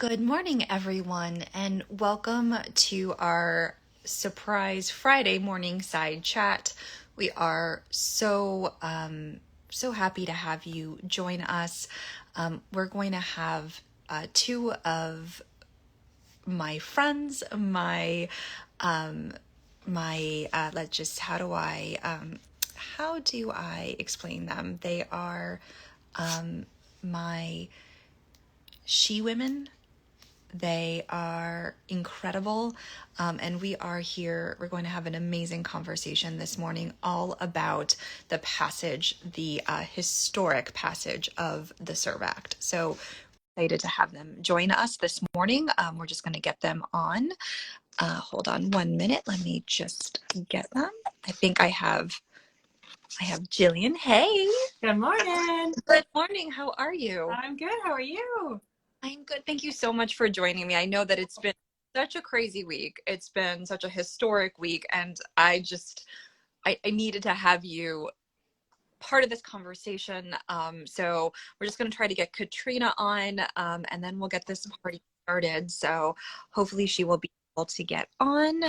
Good morning, everyone, and welcome to our surprise Friday morning side chat. We are so happy to have you join us. We're going to have two of my friends, let's just how do I explain them? They are my she women. They are incredible. And we are here. We're going to have an amazing conversation this morning all about the historic passage of the SERV Act. So excited to have them join us this morning. We're just going to get them on. Hold on 1 minute. Let me just get them. I think I have Jillian. Hey. Good morning. Good morning. How are you? I'm good. How are you? I'm good. Thank you so much for joining me. I know that it's been such a crazy week. It's been such a historic week, and I needed to have you part of this conversation. So we're just going to try to get Katrina on, and then we'll get this party started. So hopefully she will be able to get on,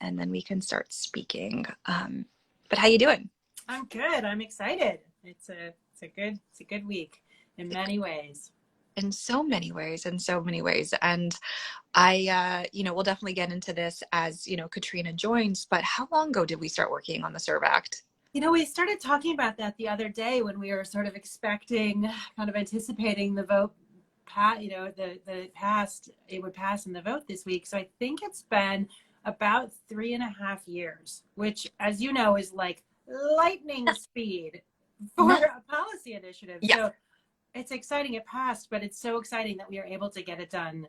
and then we can start speaking. But how you doing? I'm good. I'm excited. It's a good week in many ways. In so many ways. And I, we'll definitely get into this as, Katrina joins, but how long ago did we start working on the SERV Act? We started talking about that the other day when we were sort of expecting, kind of anticipating the vote, it would pass in the vote this week. So I think it's been about 3.5 years, which, as you know, is like lightning speed for a policy initiative. Yeah. So it's exciting it passed, but it's so exciting that we are able to get it done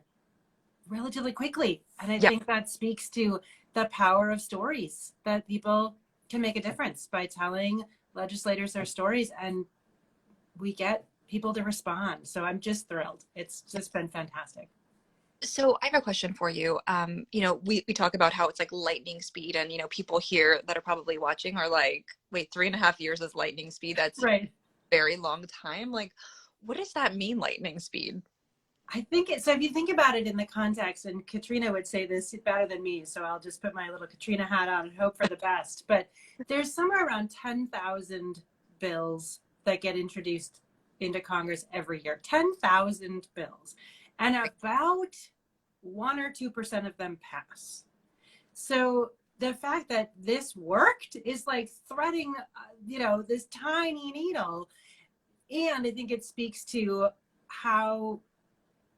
relatively quickly. And I think that speaks to the power of stories, that people can make a difference by telling legislators their stories, and we get people to respond. So I'm just thrilled. It's just been fantastic. So I have a question for you. We talk about how it's like lightning speed, and people here that are probably watching are like, wait, 3.5 years is lightning speed? That's right. A very long time. Like, what does that mean, lightning speed? I think so. If you think about it in the context, and Katrina would say this better than me, so I'll just put my little Katrina hat on and hope for the best. But there's somewhere around 10,000 bills that get introduced into Congress every year. 10,000 bills, and about 1 or 2% of them pass. So the fact that this worked is like threading, this tiny needle, and I think it speaks to how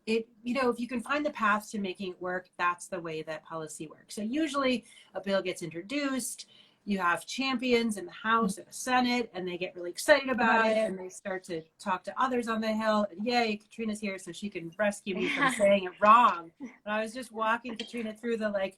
if you can find the path to making it work, that's the way that policy works. So usually a bill gets introduced, you have champions in the House and the Senate, and they get really excited about it, and they start to talk to others on the Hill, and yay, Katrina's here so she can rescue me from saying it wrong. But I was just walking Katrina through with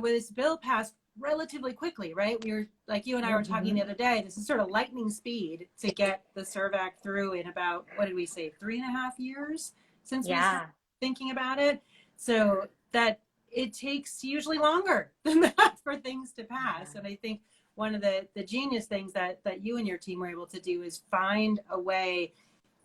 this bill passed relatively quickly, right? We were, like you and I were talking the other day, this is sort of lightning speed to get the SERV Act through in about, what did we say, 3.5 years? Since we started thinking about it. So that it takes usually longer than that for things to pass. And I think one of the genius things that you and your team were able to do is find a way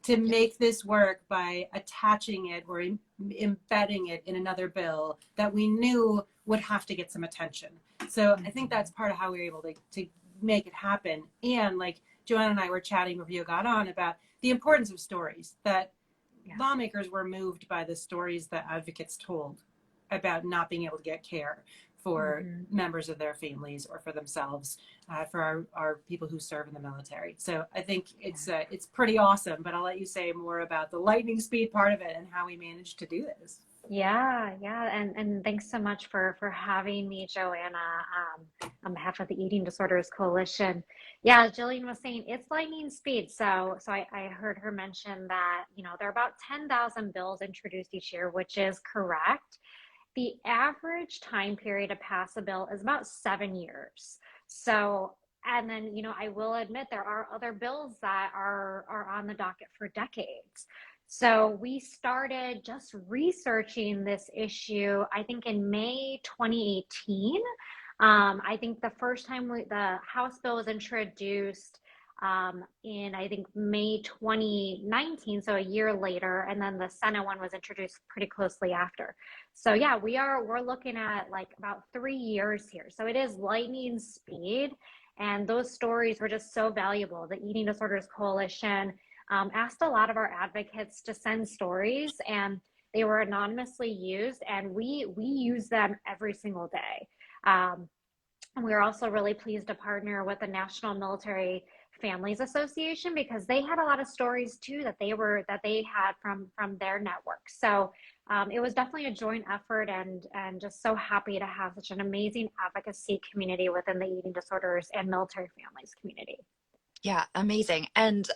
to make this work by attaching it or embedding it in another bill that we knew would have to get some attention. So I think that's part of how we were able to make it happen. And like Joanna and I were chatting before you got on about the importance of stories, that lawmakers were moved by the stories that advocates told about not being able to get care for members of their families or for themselves, for our people who serve in the military. So I think it's pretty awesome, but I'll let you say more about the lightning speed part of it and how we managed to do this. Yeah. And thanks so much for having me, Joanna, on behalf of the Eating Disorders Coalition. Yeah, Jillian was saying it's lightning speed. So I heard her mention that, there are about 10,000 bills introduced each year, which is correct. The average time period to pass a bill is about 7 years. So, and then, I will admit there are other bills that are on the docket for decades. So we started just researching this issue, I think in May 2018. I think the first time the House bill was introduced, in, I think, May 2019, so a year later, and then the Senate one was introduced pretty closely after. So yeah, we're looking at like about 3 years here. So it is lightning speed, and those stories were just so valuable. The Eating Disorders Coalition asked a lot of our advocates to send stories, and they were anonymously used, and we use them every single day. And we were also really pleased to partner with the National Military Families Association, because they had a lot of stories too that they had from their network. So it was definitely a joint effort, and just so happy to have such an amazing advocacy community within the eating disorders and military families community. Yeah, amazing. And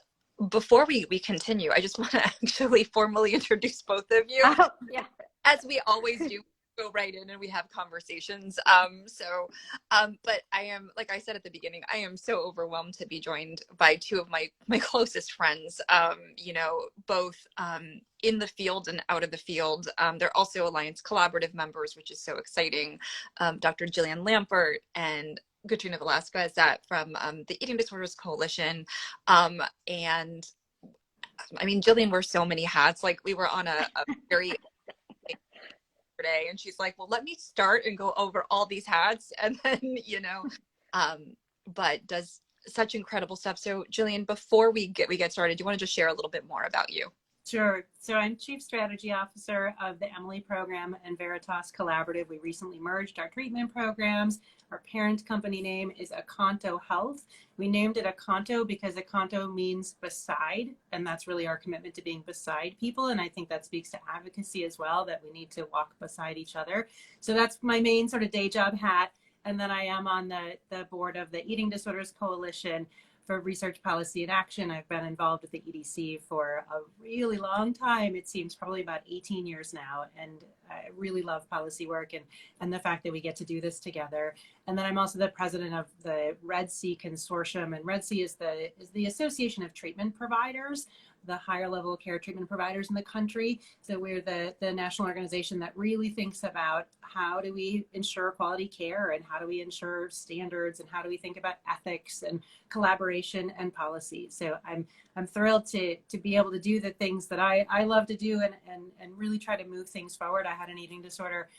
before we continue, I just want to actually formally introduce both of you. Oh, yeah. As we always do, go right in and we have conversations. But I am, like I said at the beginning, I am so overwhelmed to be joined by two of my closest friends, both in the field and out of the field. They're also Alliance Collaborative members, which is so exciting. Dr. Jillian Lampert and Katrina Velasquez from the Eating Disorders Coalition. And I mean, Jillian wears so many hats. Like, we were on a very day, and she's like, well, let me start and go over all these hats, and then but does such incredible stuff. So Jillian, before we get started, do you want to just share a little bit more about you? Sure. So I'm Chief Strategy Officer of the Emily Program and Veritas Collaborative. We recently merged our treatment programs. Our parent company name is Akanto Health. We named it Akanto because Akanto means beside, and that's really our commitment to being beside people. And I think that speaks to advocacy as well, that we need to walk beside each other. So that's my main sort of day job hat. And then I am on the board of the Eating Disorders Coalition for Research, Policy, and Action. I've been involved with the EDC for a really long time. It seems probably about 18 years now. And I really love policy work and the fact that we get to do this together. And then I'm also the president of the Red C Consortium. And Red C is the Association of Treatment Providers, the higher level care treatment providers in the country. So we're the national organization that really thinks about how do we ensure quality care, and how do we ensure standards, and how do we think about ethics and collaboration and policy. So I'm thrilled to be able to do the things that I love to do, and really try to move things forward. I had an eating disorder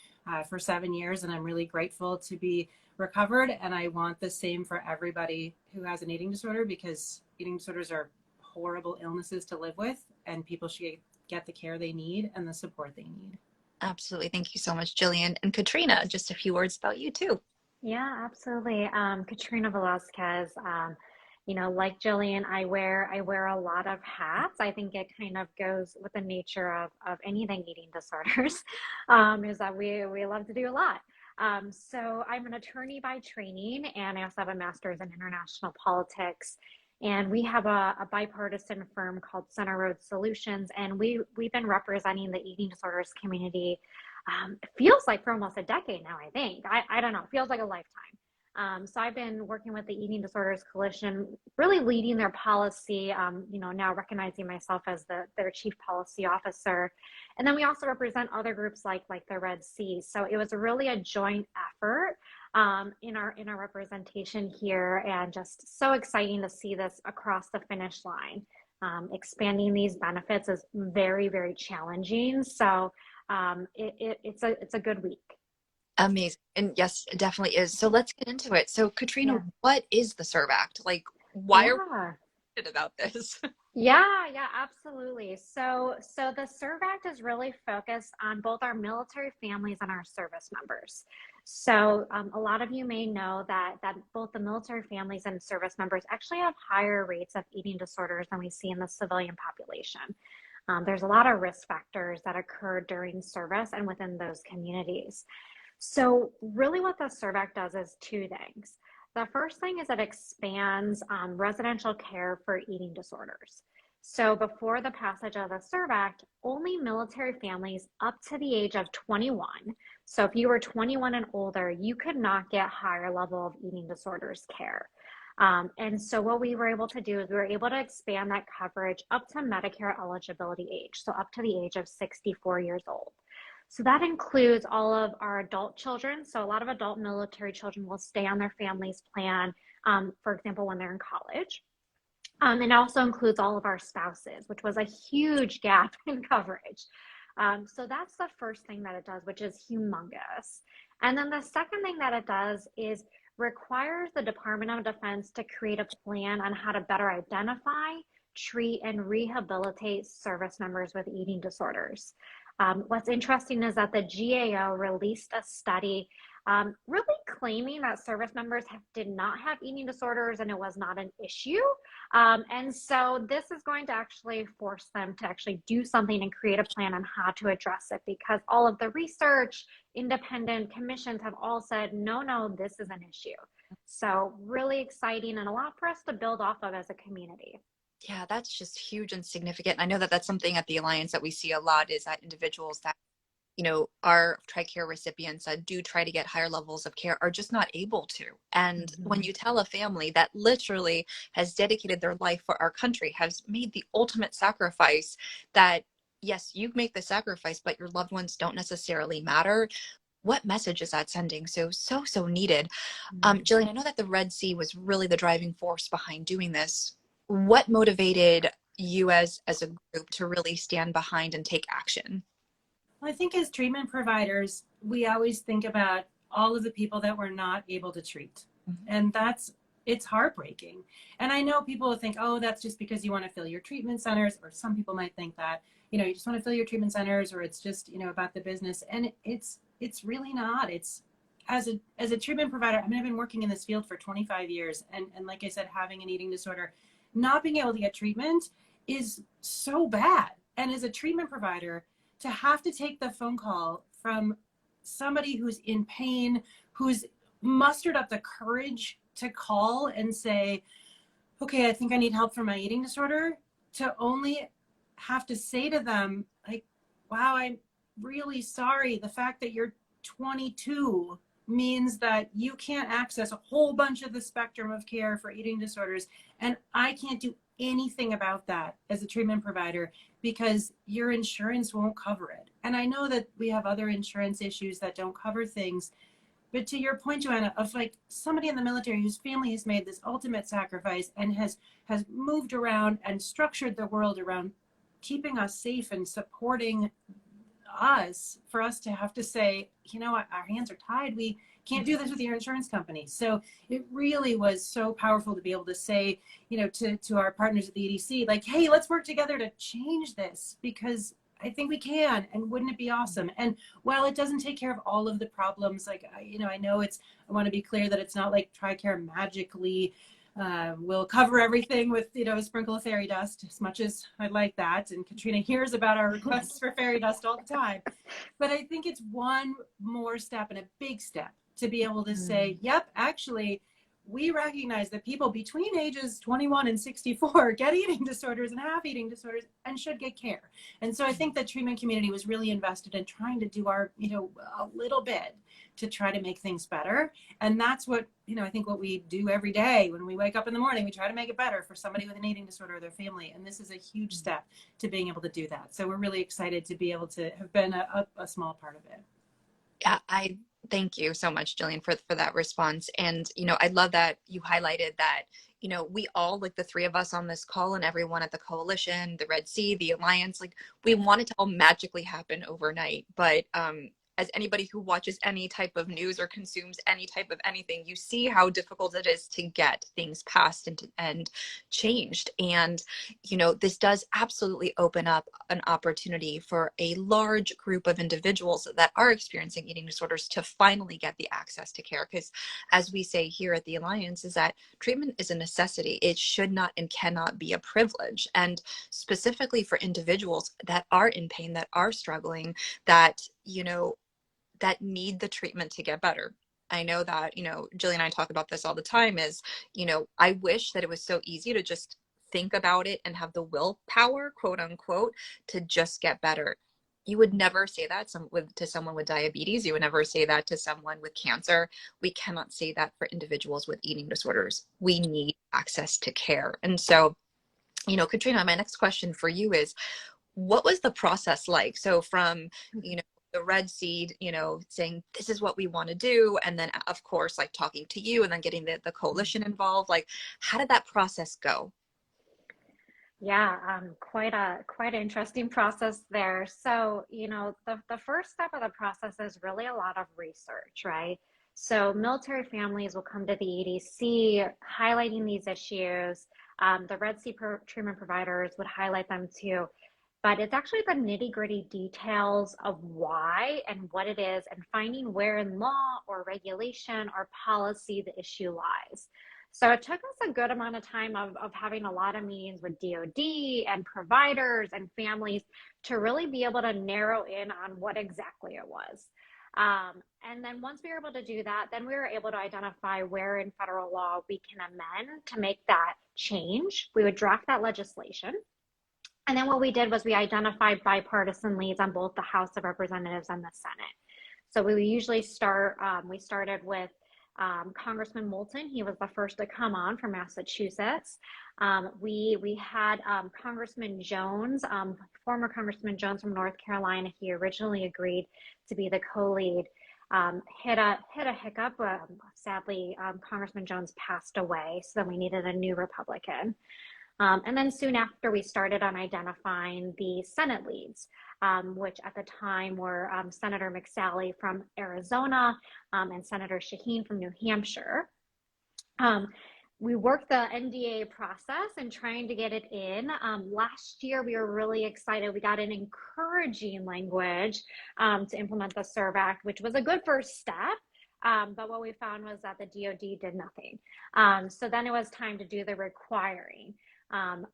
for 7 years, and I'm really grateful to be recovered. And I want the same for everybody who has an eating disorder, because eating disorders are horrible illnesses to live with, and people should get the care they need and the support they need. Absolutely. Thank you so much, Jillian. And Katrina, just a few words about you too. Yeah, absolutely. Katrina Velasquez, like Jillian, I wear a lot of hats. I think it kind of goes with the nature of anything eating disorders, is that we love to do a lot. So I'm an attorney by training, and I also have a master's in international politics. And we have a bipartisan firm called Center Road Solutions, and we've been representing the eating disorders community. It feels like for almost a decade now, I think. I don't know, it feels like a lifetime. So I've been working with the Eating Disorders Coalition, really leading their policy, now recognizing myself as their chief policy officer. And then we also represent other groups like the Red C. So it was really a joint effort in our representation here, and just so exciting to see this across the finish line. Expanding these benefits is very, very challenging. So it's a good week. Amazing. And yes, it definitely is. So let's get into it. So Katrina, What is the SERV Act? Like, why are we excited about this? Yeah, absolutely. So the SERV Act is really focused on both our military families and our service members. So a lot of you may know that both the military families and service members actually have higher rates of eating disorders than we see in the civilian population. There's a lot of risk factors that occur during service and within those communities. So really what the SERV Act does is two things. The first thing is it expands residential care for eating disorders. So before the passage of the SERV Act, only military families up to the age of 21. So if you were 21 and older, you could not get higher level of eating disorders care. And so what we were able to do is we were able to expand that coverage up to Medicare eligibility age, so up to the age of 64 years old. So that includes all of our adult children. So a lot of adult military children will stay on their family's plan, for example, when they're in college. And also includes all of our spouses, which was a huge gap in coverage. So that's the first thing that it does, which is humongous. And then the second thing that it does is requires the Department of Defense to create a plan on how to better identify, treat, and rehabilitate service members with eating disorders. What's interesting is that the GAO released a study really claiming that service members did not have eating disorders and it was not an issue. And so this is going to actually force them to actually do something and create a plan on how to address it, because all of the research, independent commissions have all said, no, no, this is an issue. So really exciting and a lot for us to build off of as a community. Yeah, that's just huge and significant. I know that that's something at the Alliance that we see a lot, is that individuals that, our TRICARE recipients that do try to get higher levels of care are just not able to. And when you tell a family that literally has dedicated their life for our country, has made the ultimate sacrifice, that yes, you make the sacrifice, but your loved ones don't necessarily matter. What message is that sending? So needed. Jillian, I know that the Red Sea was really the driving force behind doing this. What motivated you as a group to really stand behind and take action? Well, I think as treatment providers, we always think about all of the people that we're not able to treat. And it's heartbreaking. And I know people will think, oh, that's just because you want to fill your treatment centers, or some people might think that, you just want to fill your treatment centers, or it's just, about the business. And it's really not. It's as a treatment provider, I mean, I've been working in this field for 25 years. And like I said, having an eating disorder, not being able to get treatment is so bad. And as a treatment provider, to have to take the phone call from somebody who's in pain, who's mustered up the courage to call and say, okay, I think I need help for my eating disorder, to only have to say to them, like, wow, I'm really sorry. The fact that you're 22 means that you can't access a whole bunch of the spectrum of care for eating disorders. And I can't do anything about that as a treatment provider because your insurance won't cover it. And I know that we have other insurance issues that don't cover things, but to your point, Joanna, of like somebody in the military whose family has made this ultimate sacrifice and has moved around and structured the world around keeping us safe and supporting us, for us to have to say, our hands are tied. We can't do this with your insurance company. So it really was so powerful to be able to say, to our partners at the EDC, like, hey, let's work together to change this, because I think we can. And wouldn't it be awesome? And while it doesn't take care of all of the problems, like, I know I want to be clear that it's not like TRICARE magically will cover everything with, a sprinkle of fairy dust, as much as I'd like that. And Katrina hears about our requests for fairy dust all the time. But I think it's one more step, and a big step, to be able to say, yep, actually, we recognize that people between ages 21 and 64 get eating disorders and have eating disorders and should get care. And so I think the treatment community was really invested in trying to do our, a little bit to try to make things better. And that's what, I think what we do every day when we wake up in the morning, we try to make it better for somebody with an eating disorder or their family. And this is a huge step to being able to do that. So we're really excited to be able to have been a small part of it. Yeah, I thank you so much, Jillian, for that response. And, I love that you highlighted that, we all, like the three of us on this call and everyone at the coalition, the Red Sea, the Alliance, like, we want it to all magically happen overnight. But as anybody who watches any type of news or consumes any type of anything, you see how difficult it is to get things passed and changed. And, this does absolutely open up an opportunity for a large group of individuals that are experiencing eating disorders to finally get the access to care. Because as we say here at the Alliance, is that treatment is a necessity. It should not and cannot be a privilege. And specifically for individuals that are in pain, that are struggling, that, that need the treatment to get better. I know that, Jillian and I talk about this all the time, is, I wish that it was so easy to just think about it and have the willpower, quote unquote, to just get better. You would never say that to someone with diabetes. You would never say that to someone with cancer. We cannot say that for individuals with eating disorders. We need access to care. And so, Katrina, my next question for you is, what was the process like? So from, the Red Seed, saying this is what we want to do, and then of course, like talking to you, and then getting the coalition involved. Like, how did that process go? Yeah, quite an interesting process there. So, the first step of the process is really a lot of research, right? So, military families will come to the EDC highlighting these issues. The Red Sea treatment providers would highlight them too. But it's actually the nitty-gritty details of why and what it is, and finding where in law or regulation or policy the issue lies. So it took us a good amount of time of having a lot of meetings with DoD and providers and families to really be able to narrow in on what exactly it was. And then once we were able to do that, then we were able to identify where in federal law we can amend to make that change. We would draft that legislation. And then what we did was we identified bipartisan leads on both the House of Representatives and the Senate. So we usually we started with Congressman Moulton. He was the first to come on from Massachusetts. We had Congressman Jones, former Congressman Jones from North Carolina. He originally agreed to be the co-lead. Hit a hiccup. Sadly, Congressman Jones passed away, so then we needed a new Republican. And then soon after, we started on identifying the Senate leads, which at the time were Senator McSally from Arizona and Senator Shaheen from New Hampshire. We worked the NDA process and trying to get it in. Last year, we were really excited. We got an encouraging language to implement the SERV Act, which was a good first step. But what we found was that the DoD did nothing. So then it was time to do the requiring.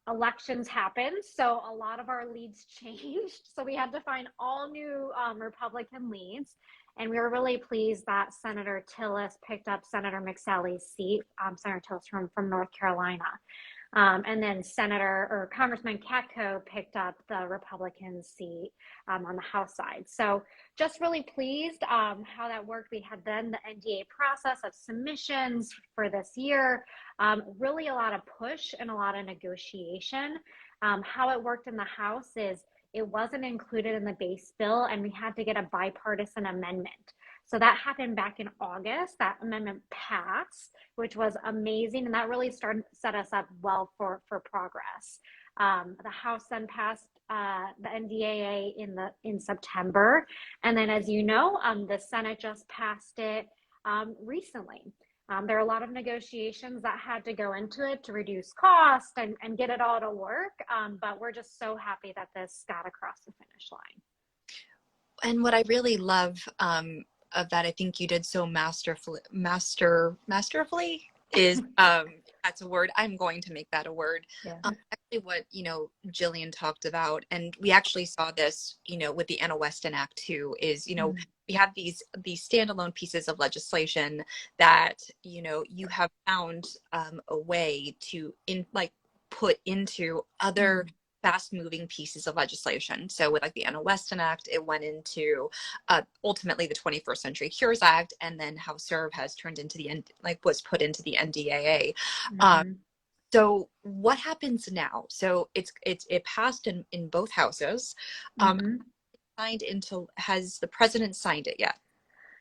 Elections happened, so a lot of our leads changed. So we had to find all new Republican leads. And we were really pleased that Senator Tillis picked up Senator McSally's seat, Senator Tillis from North Carolina. And then Congressman Katko picked up the Republican seat on the House side. So just really pleased how that worked. We had then the NDA process of submissions for this year, really a lot of push and a lot of negotiation. How it worked in the House is it wasn't included in the base bill, and we had to get a bipartisan amendment. So that happened back in August. That amendment passed, which was amazing, and that really set us up well for progress. The House then passed the NDAA in September, and then, as you know, the Senate just passed it recently. There are a lot of negotiations that had to go into it to reduce cost and get it all to work, but we're just so happy that this got across the finish line. And what I really love of that, I think you did so masterfully is that's a word. I'm going to make that a word. Yeah. Actually what, Jillian talked about, and we actually saw this, with the Anna Weston Act too, is, we have these standalone pieces of legislation that, you have found a way to put into other fast moving pieces of legislation. So with the Anna Weston Act, it went into ultimately the 21st Century Cures Act, and then how SERV has turned into was put into the NDAA. So what happens now? So it passed in both houses. Has the president signed it yet?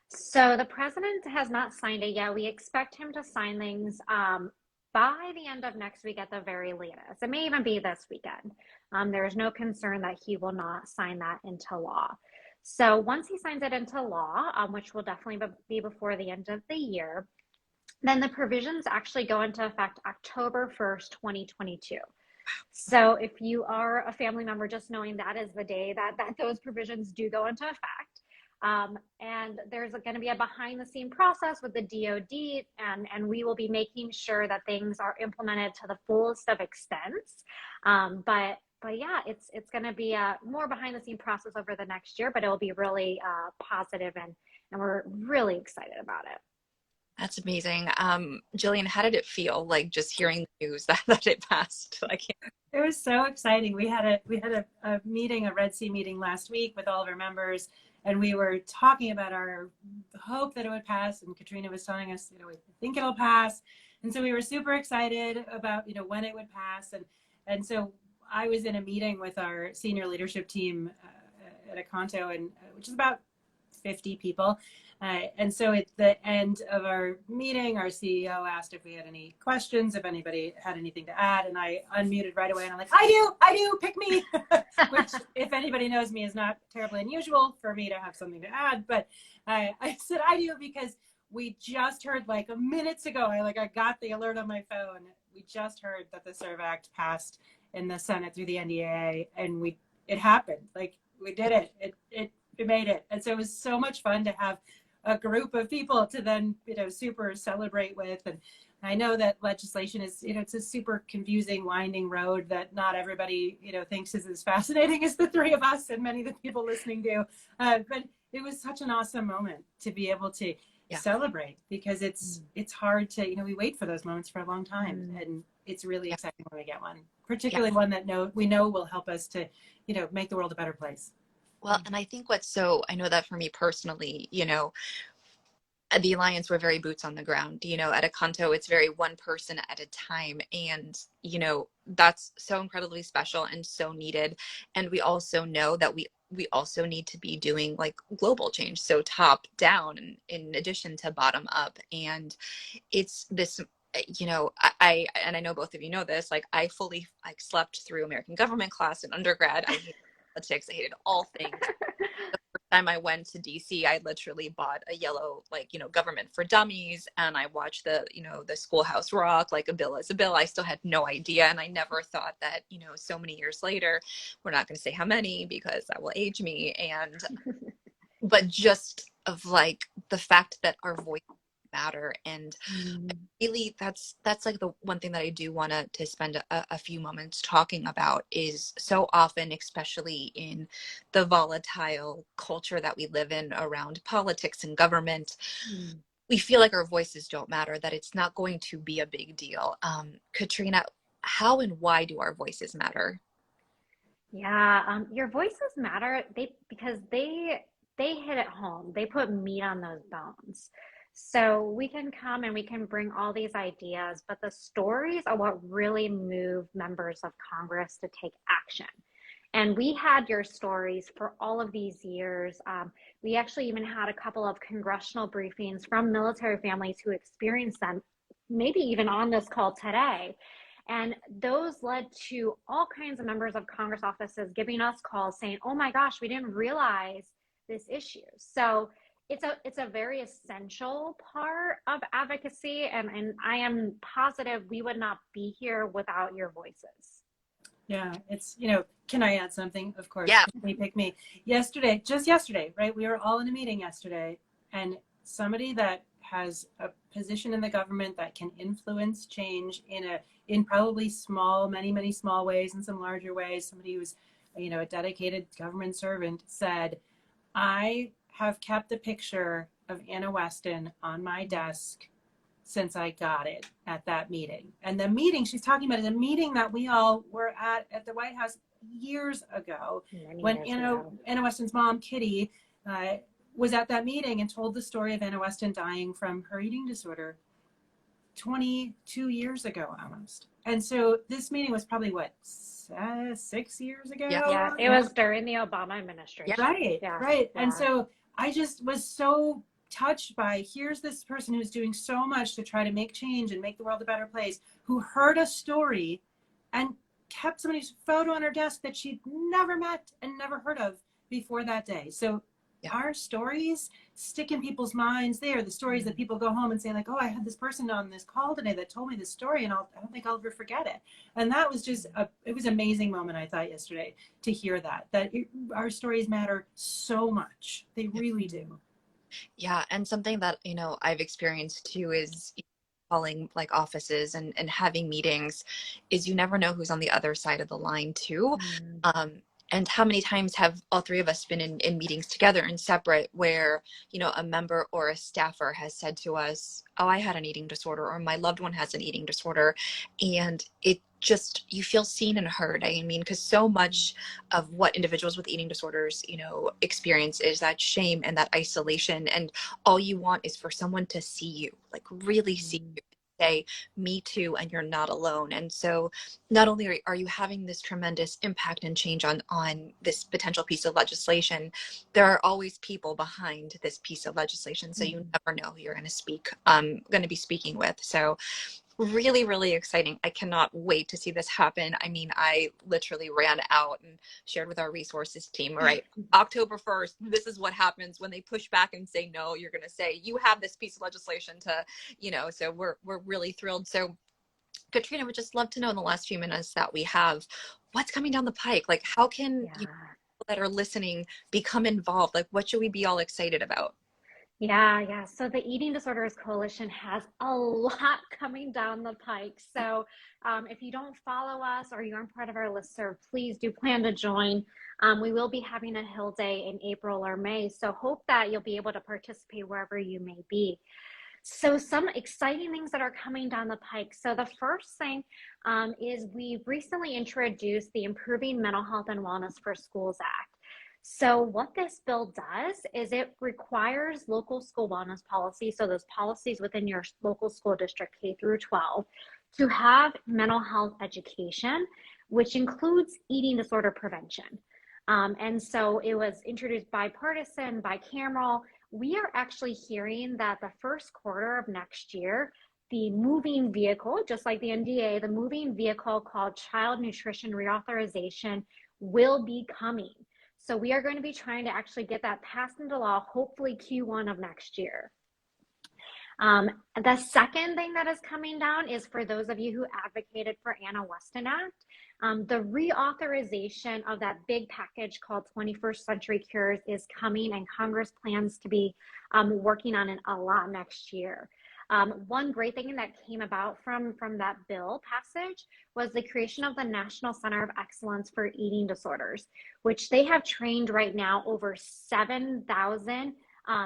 So the president has not signed it yet. We expect him to sign things by the end of next week at the very latest. It may even be this weekend. There is no concern that he will not sign that into law. So once he signs it into law, which will definitely be before the end of the year, then the provisions actually go into effect October 1st, 2022. So if you are a family member, just knowing that is the day that those provisions do go into effect. And there's going to be a behind the scene process with the DoD, and we will be making sure that things are implemented to the fullest of extents. But yeah, it's going to be a more behind the scene process over the next year, but it will be really positive, and we're really excited about it. That's amazing. Jillian, how did it feel just hearing the news that it passed? It was so exciting. We had a meeting, a Red Sea meeting last week with all of our members, and we were talking about our hope that it would pass. And Katrina was telling us, we think it'll pass. And so we were super excited about, when it would pass. And so I was in a meeting with our senior leadership team at Aconto, and which is about 50 people. And so at the end of our meeting, our CEO asked if we had any questions, if anybody had anything to add, and I unmuted right away, and I'm like, I do, pick me, which, if anybody knows me, is not terribly unusual for me to have something to add, but I said I do because we just heard like minutes ago, I got the alert on my phone. We just heard that the SERV Act passed in the Senate through the NDAA, and it happened. Like, we did it. It made it. And so it was so much fun to have a group of people to then, super celebrate with. And I know that legislation is, it's a super confusing, winding road that not everybody, thinks is as fascinating as the three of us and many of the people listening do. But it was such an awesome moment to be able to celebrate, because it's hard to, we wait for those moments for a long time, and it's really exciting when we get one, particularly one that we know will help us to, make the world a better place. Well, and I think I know that for me personally, at the Alliance, we're very boots on the ground. At Akanto, it's very one person at a time. And, that's so incredibly special and so needed. And we also know that we also need to be doing like global change. So top down in addition to bottom up. And it's this, and I know both of you know this, like I fully slept through American government class in undergrad. I hated politics. I hated all things. The first time I went to DC, I literally bought a yellow, Government for Dummies, and I watched the Schoolhouse Rock, like a bill is a bill. I still had no idea, and I never thought that, so many years later, we're not going to say how many because that will age me, but just of the fact that our voice matter. And really that's like the one thing that I do want to spend a few moments talking about is so often, especially in the volatile culture that we live in around politics and government, we feel like our voices don't matter, that it's not going to be a big deal. Katrina, how and why do our voices matter? Yeah, your voices matter because they hit at home. They put meat on those bones. So we can come and we can bring all these ideas, but the stories are what really move members of Congress to take action. And we had your stories for all of these years. We actually even had a couple of congressional briefings from military families who experienced them, maybe even on this call today. And those led to all kinds of members of Congress offices giving us calls saying, oh my gosh, we didn't realize this issue. So it's a very essential part of advocacy, and I am positive we would not be here without your voices. Yeah, it's, can I add something? Of course. Yeah. Pick me. Just yesterday, right? We were all in a meeting yesterday, and somebody that has a position in the government that can influence change in probably many small ways and some larger ways. Somebody who's, a dedicated government servant said, I have kept a picture of Anna Weston on my desk since I got it at that meeting. And the meeting she's talking about is a meeting that we all were at the White House years ago, when Anna Weston's mom, Kitty, was at that meeting and told the story of Anna Weston dying from her eating disorder 22 years ago almost. And so this meeting was probably 6 years ago? Yeah, it was during the Obama administration. Right. Yeah. And so I just was so touched by, here's this person who's doing so much to try to make change and make the world a better place, who heard a story and kept somebody's photo on her desk that she'd never met and never heard of before that day. So our stories stick in people's minds. They are the stories that people go home and say, like, oh, I had this person on this call today that told me this story, and I don't think I'll ever forget it. And that was just it was an amazing moment, I thought, yesterday, to hear that our stories matter so much. They really do. Yeah, and something that, I've experienced too is calling offices and having meetings is you never know who's on the other side of the line too. And how many times have all three of us been in meetings together and separate where, a member or a staffer has said to us, oh, I had an eating disorder, or my loved one has an eating disorder. And it just, you feel seen and heard. I mean, because so much of what individuals with eating disorders, experience is that shame and that isolation. And all you want is for someone to see you, really see you, say, me too, and you're not alone. And so not only are you having this tremendous impact and change on this potential piece of legislation, there are always people behind this piece of legislation. So you never know who you're going to be speaking with. So really, really exciting. I cannot wait to see this happen. I mean, I literally ran out and shared with our resources team, all right, October 1st, this is what happens when they push back and say no. You're going to say, you have this piece of legislation to, so we're really thrilled. So Katrina, would just love to know in the last few minutes that we have, what's coming down the pike? Like, how can people that are listening become involved? Like, what should we be all excited about? Yeah. So the Eating Disorders Coalition has a lot coming down the pike. So if you don't follow us or you aren't part of our listserv, please do plan to join. We will be having a Hill Day in April or May. So hope that you'll be able to participate wherever you may be. So some exciting things that are coming down the pike. So the first thing is we've recently introduced the Improving Mental Health and Wellness for Schools Act. So what this bill does is it requires local school wellness policies, so those policies within your local school district K through 12, to have mental health education, which includes eating disorder prevention. And so it was introduced bipartisan, bicameral. We are actually hearing that the first quarter of next year, the moving vehicle, just like the NDA, the moving vehicle called Child Nutrition Reauthorization will be coming. So we are going to be trying to actually get that passed into law, hopefully Q1 of next year. The second thing that is coming down is for those of you who advocated for Anna Weston Act, the reauthorization of that big package called 21st Century Cures is coming, and Congress plans to be working on it a lot next year. One great thing that came about from that bill passage was the creation of the National Center of Excellence for Eating Disorders, which they have trained right now over 7,000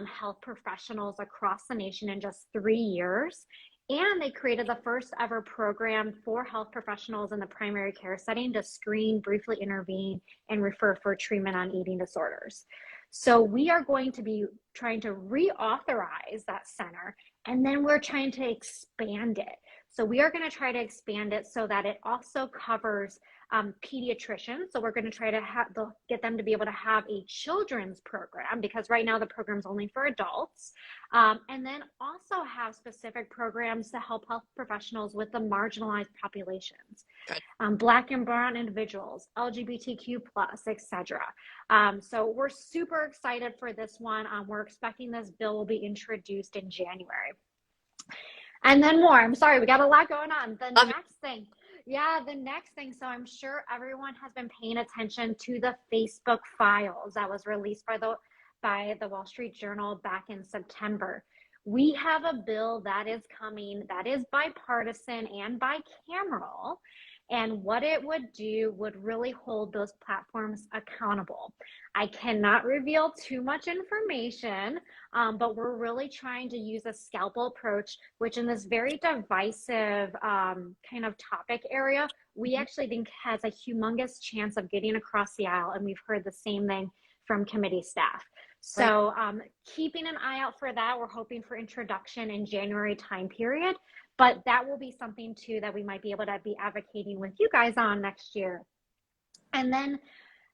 health professionals across the nation in just 3 years. And they created the first ever program for health professionals in the primary care setting to screen, briefly intervene, and refer for treatment on eating disorders. So we are going to be trying to reauthorize that center, and then we're trying to expand it. So we are going to try to expand it so that it also covers pediatricians. So we're going to try to get them to be able to have a children's program, because right now the program's only for adults. And then also have specific programs to help health professionals with the marginalized populations, Black and Brown individuals, LGBTQ+, etc. So we're super excited for this one. We're expecting this bill will be introduced in January. And then more. I'm sorry, we got a lot going on. The next thing. So I'm sure everyone has been paying attention to the Facebook files that was released by the Wall Street Journal back in September. We have a bill that is coming that is bipartisan and bicameral. And what it would do would really hold those platforms accountable. I cannot reveal too much information, but we're really trying to use a scalpel approach, which in this very divisive kind of topic area, we actually think has a humongous chance of getting across the aisle. And we've heard the same thing from committee staff. So keeping an eye out for that. We're hoping for introduction in January time period. But that will be something too that we might be able to be advocating with you guys on next year. And then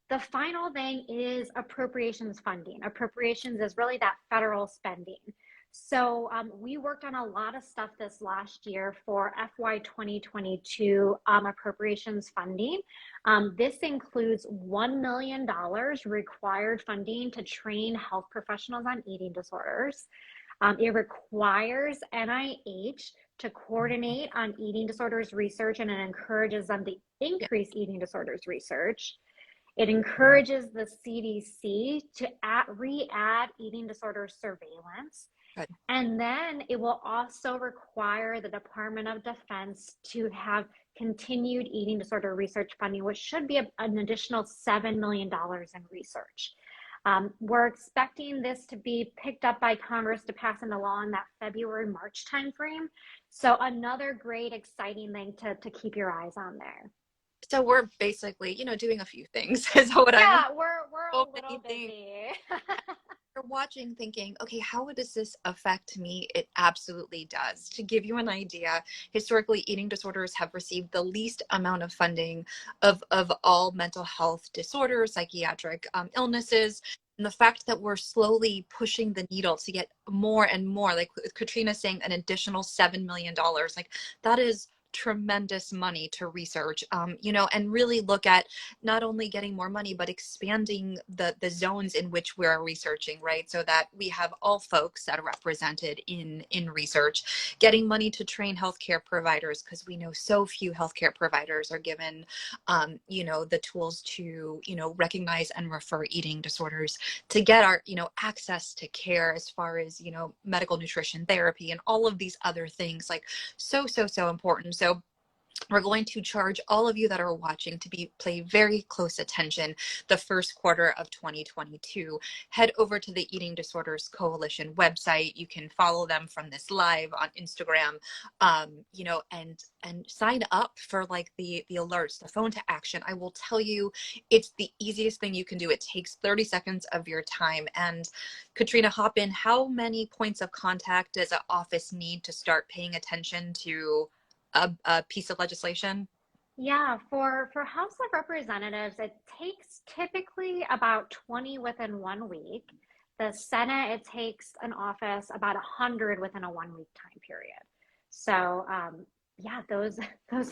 the final thing is appropriations funding. Appropriations is really that federal spending. So we worked on a lot of stuff this last year for FY 2022 appropriations funding. This includes $1 million required funding to train health professionals on eating disorders. It requires NIH to coordinate on eating disorders research, and it encourages them to increase eating disorders research. It encourages the CDC to re-add eating disorders surveillance. And then it will also require the Department of Defense to have continued eating disorder research funding, which should be an additional $7 million in research. We're expecting this to be picked up by Congress to pass into law in that February-March timeframe. So another great, exciting thing to keep your eyes on there. So we're basically, doing a few things. Is what we're a little busy. watching thinking, okay, how does this affect me? It absolutely does. To give you an idea, historically, eating disorders have received the least amount of funding of all mental health disorders, psychiatric illnesses. And the fact that we're slowly pushing the needle to get more and more, like Katrina saying, an additional $7 million, like that is tremendous money to research, and really look at not only getting more money, but expanding the zones in which we're researching, right? So that we have all folks that are represented in research, getting money to train healthcare providers, because we know so few healthcare providers are given, the tools to, recognize and refer eating disorders, to get our, access to care as far as, medical nutrition therapy and all of these other things, like so important. So we're going to charge all of you that are watching to pay very close attention the first quarter of 2022. Head over to the Eating Disorders Coalition website. You can follow them from this live on Instagram, and sign up for like the alerts, the phone to action. I will tell you, it's the easiest thing you can do. It takes 30 seconds of your time. And Katrina, hop in. How many points of contact does an office need to start paying attention to a piece of legislation? Yeah, for House of Representatives, it takes typically about 20 within 1 week. The Senate, it takes an office about 100 within a 1 week time period. So yeah, those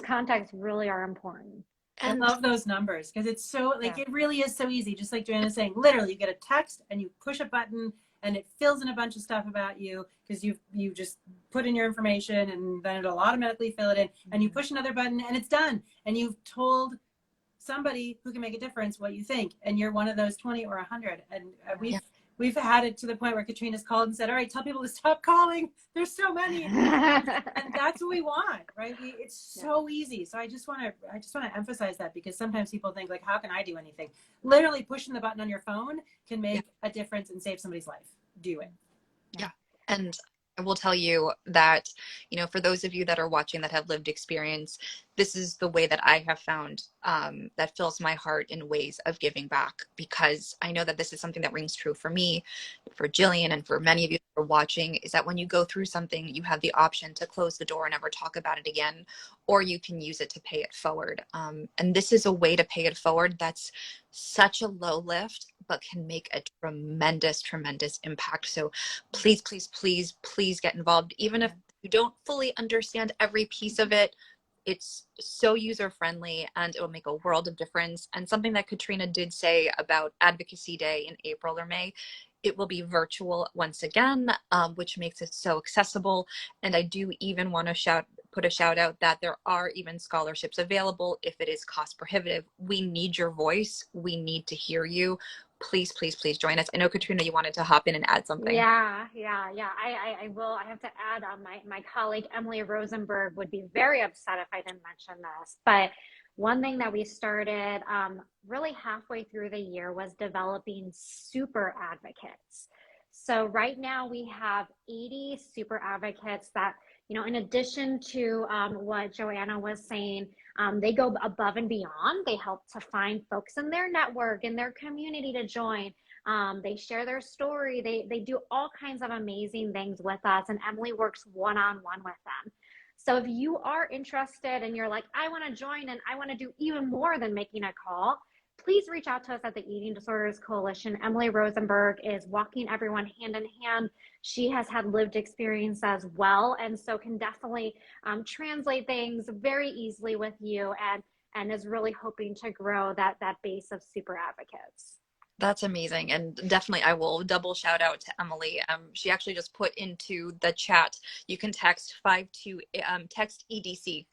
contacts really are important. I love those numbers because it's so like, Yeah. it really is so easy. Just like Joanna's saying, literally you get a text and you push a button and it fills in a bunch of stuff about you because you just put in your information and then it'll automatically fill it in, and you push another button and it's done. And you've told somebody who can make a difference what you think, and you're one of those 20 or 100. And we've had it to the point where Katrina's called and said, all right, tell people to stop calling, there's so many. And that's what we want, right? It's so easy. So I just want to emphasize that, because sometimes people think like, how can I do anything? Literally pushing the button on your phone can make a difference and save somebody's life. Do it. Yeah. And I will tell you that, for those of you that are watching that have lived experience, this is the way that I have found that fills my heart in ways of giving back, because I know that this is something that rings true for me, for Jillian, and for many of you that are watching, is that when you go through something, you have the option to close the door and never talk about it again, or you can use it to pay it forward. And this is a way to pay it forward that's such a low lift, but can make a tremendous impact. So please get involved. Even if you don't fully understand every piece of it, it's so user friendly and it will make a world of difference. And something that Katrina did say about Advocacy Day in April or May, it will be virtual once again, which makes it so accessible. And I do even want to put a shout out that there are even scholarships available if it is cost prohibitive. We need your voice. We need to hear you. Please join us. I know, Katrina, you wanted to hop in and add something. Yeah. I will. I have to add on, my colleague Emily Rosenberg would be very upset if I didn't mention this. But one thing that we started really halfway through the year was developing super advocates. So right now we have 80 super advocates that, in addition to what Joanna was saying, they go above and beyond. They help to find folks in their network, in their community to join. They share their story. They do all kinds of amazing things with us, and Emily works one-on-one with them. So if you are interested and you're like, I want to join and I want to do even more than making a call, please reach out to us at the Eating Disorders Coalition. Emily Rosenberg is walking everyone hand in hand. She has had lived experience as well, and so can definitely translate things very easily with you, and is really hoping to grow that base of super advocates. That's amazing. And definitely I will double shout out to Emily. She actually just put into the chat, you can text text EDC,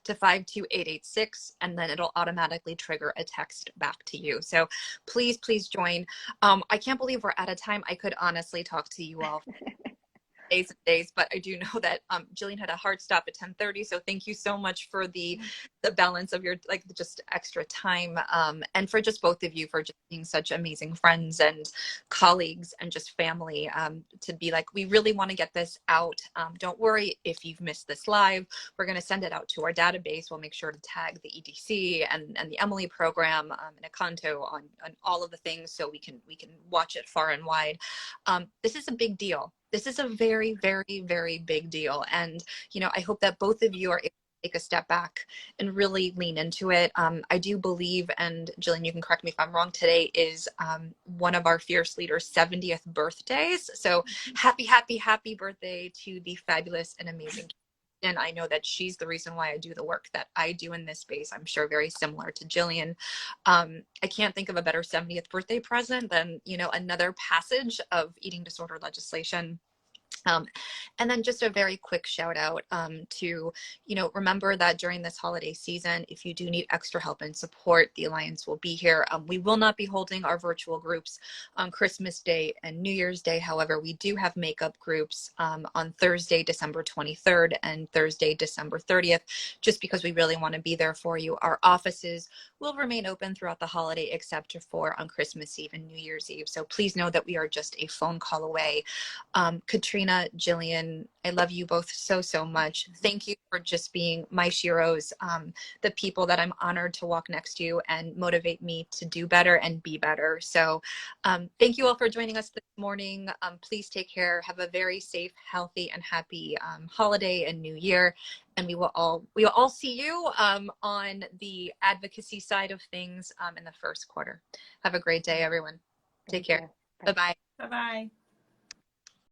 to 52886, and then it'll automatically trigger a text back to you. So please join. I can't believe we're out of time. I could honestly talk to you all days, but I do know that Jillian had a hard stop at 10:30. So thank you so much for the the balance of your, like, just extra time. And for just both of you for just being such amazing friends and colleagues and just family, to be like, we really want to get this out. Don't worry if you've missed this live. We're going to send it out to our database. We'll make sure to tag the EDC and the Emily program, and Akanto on all of the things, so we can watch it far and wide. This is a big deal. This is a very, very, very big deal. And, you know, I hope that both of you are able to take a step back and really lean into it. I do believe, and Jillian, you can correct me if I'm wrong, today is one of our Fierce Leaders' 70th birthdays. So happy, happy, happy birthday to the fabulous and amazing. And I know that she's the reason why I do the work that I do in this space. I'm sure very similar to Jillian. I can't think of a better 70th birthday present than, you know, another passage of eating disorder legislation. And then just a very quick shout out to, you know, remember that during this holiday season, if you do need extra help and support, the Alliance will be here. We will not be holding our virtual groups on Christmas Day and New Year's Day. However, we do have makeup groups on Thursday, December 23rd and Thursday, December 30th, just because we really want to be there for you. Our offices will remain open throughout the holiday, except for on Christmas Eve and New Year's Eve. So please know that we are just a phone call away. Katrina, Jillian, I love you both so, so much. Thank you for just being my sheroes, the people that I'm honored to walk next to and motivate me to do better and be better. So thank you all for joining us this morning. Please take care. Have a very safe, healthy, and happy holiday and new year. And we will all see you on the advocacy side of things in the first quarter. Have a great day, everyone. Take care. Bye-bye. Bye-bye.